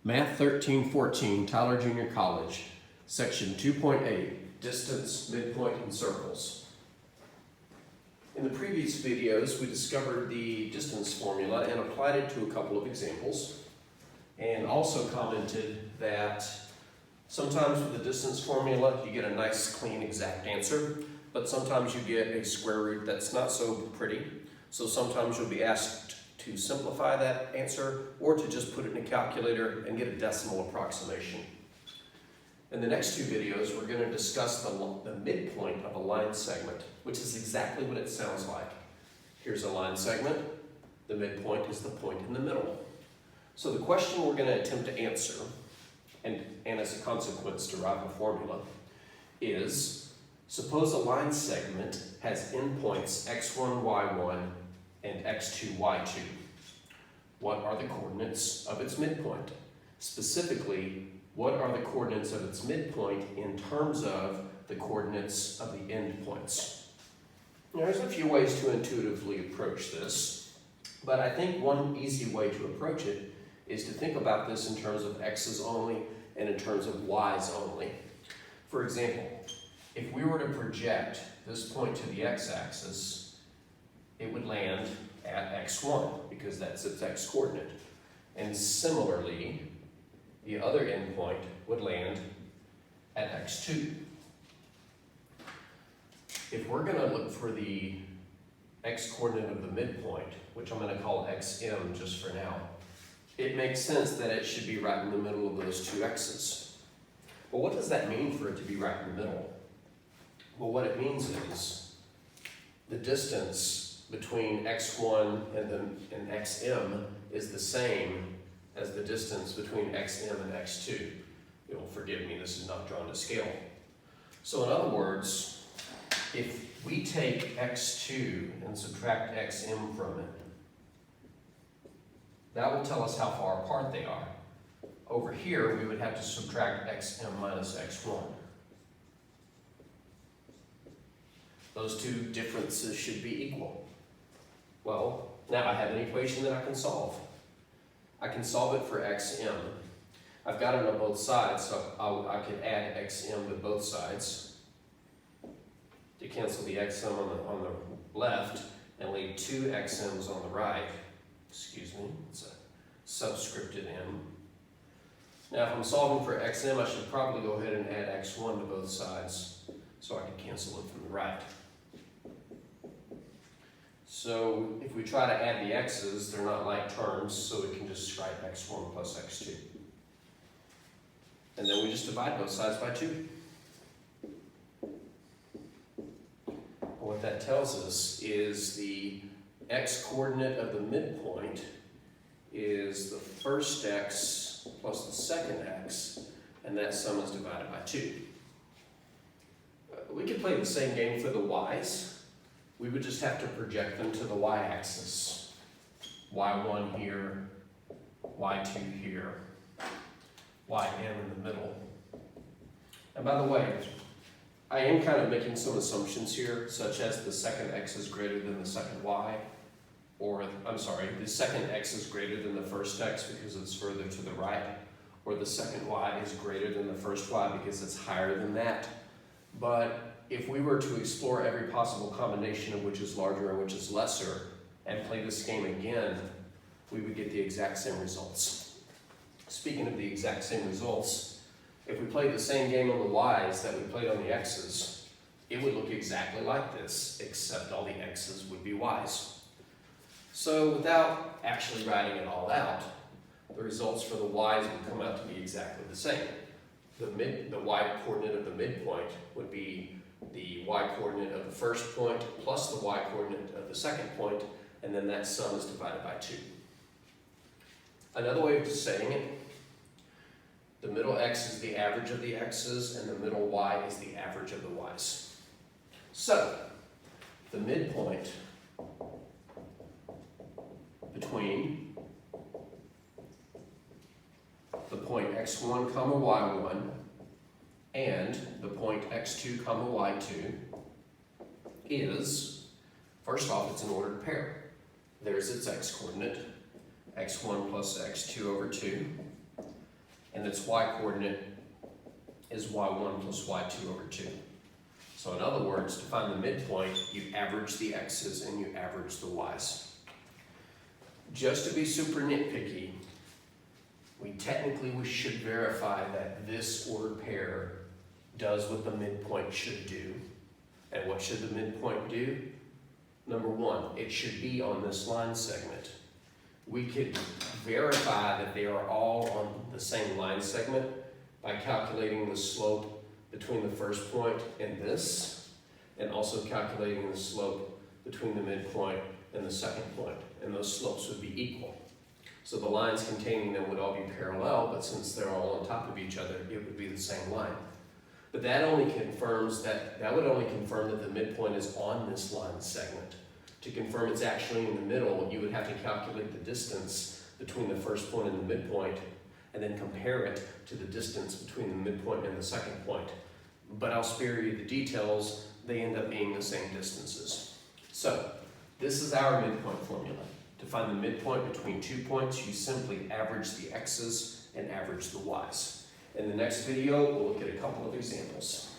Math 1314, Tyler Junior College, Section 2.8, Distance, Midpoint, and Circles. In the previous videos, we discovered the distance formula and applied it to a couple of examples, and also commented that sometimes with the distance formula, you get a nice, clean, exact answer, but sometimes you get a square root that's not so pretty. So sometimes you'll be asked to simplify that answer or to just put it in a calculator and get a decimal approximation. In the next two videos, we're going to discuss the midpoint of a line segment, which is exactly what it sounds like. Here's a line segment. The midpoint is the point in the middle. So the question we're going to attempt to answer, and as a consequence derive a formula, is suppose a line segment has endpoints x1, y1, and x2, y2. What are the coordinates of its midpoint? Specifically, what are the coordinates of its midpoint in terms of the coordinates of the endpoints? Now, there's a few ways to intuitively approach this, but I think one easy way to approach it is to think about this in terms of x's only and in terms of y's only. For example, if we were to project this point to the x-axis, it would land at x1 because that's its x-coordinate. And similarly, the other endpoint would land at x2. If we're going to look for the x-coordinate of the midpoint, which I'm going to call xm just for now, it makes sense that it should be right in the middle of those two x's. Well, what does that mean for it to be right in the middle? Well, what it means is the distance between x1 and xm is the same as the distance between xm and x2. You'll forgive me, this is not drawn to scale. So in other words, if we take x2 and subtract xm from it, that will tell us how far apart they are. Over here, we would have to subtract xm minus x1. Those two differences should be equal. Well, now I have an equation that I can solve. I can solve it for xm. I've got it on both sides, so I could add xm to both sides to cancel the xm on the left and leave two xm's on the right. Excuse me, it's a subscripted m. Now, if I'm solving for xm, I should probably go ahead and add x1 to both sides so I can cancel it from the right. So if we try to add the x's, they're not like terms, so we can just write x1 plus x2. And then we just divide both sides by 2. What that tells us is the x-coordinate of the midpoint is the first x plus the second x, and that sum is divided by 2. We could play the same game for the y's. We would just have to project them to the y-axis. y1 here, y2 here, ym in the middle. And by the way, I am kind of making some assumptions here, such as the second x is greater than the second y, or, I'm sorry, the second x is greater than the first x because it's further to the right, or the second y is greater than the first y because it's higher than that. But if we were to explore every possible combination of which is larger and which is lesser, and play this game again, we would get the exact same results. Speaking of the exact same results, if we played the same game on the y's that we played on the x's, it would look exactly like this, except all the x's would be y's. So without actually writing it all out, the results for the y's would come out to be exactly the same. The y-coordinate of the midpoint would be the y-coordinate of the first point plus the y-coordinate of the second point, and then that sum is divided by 2. Another way of just saying it, the middle x is the average of the x's, and the middle y is the average of the y's. So, the midpoint between the point x1 comma y1 and the point x2 comma y2 is, first off, it's an ordered pair. There's its x-coordinate, x1 plus x2 over 2. and its y-coordinate is y1 plus y2 over 2. So in other words, to find the midpoint, you average the x's and you average the y's. Just to be super nitpicky, we should verify that this ordered pair does what the midpoint should do. And what should the midpoint do? Number one, it should be on this line segment. We could verify that they are all on the same line segment by calculating the slope between the first point and this, and also calculating the slope between the midpoint and the second point, and those slopes would be equal. So the lines containing them would all be parallel, but since they're all on top of each other, it would be the same line. But that only confirms that would only confirm that the midpoint is on this line segment. To confirm it's actually in the middle, you would have to calculate the distance between the first point and the midpoint, and then compare it to the distance between the midpoint and the second point. But I'll spare you the details, they end up being the same distances. So, this is our midpoint formula. To find the midpoint between 2 points, you simply average the x's and average the y's. In the next video, we'll look at a couple of examples.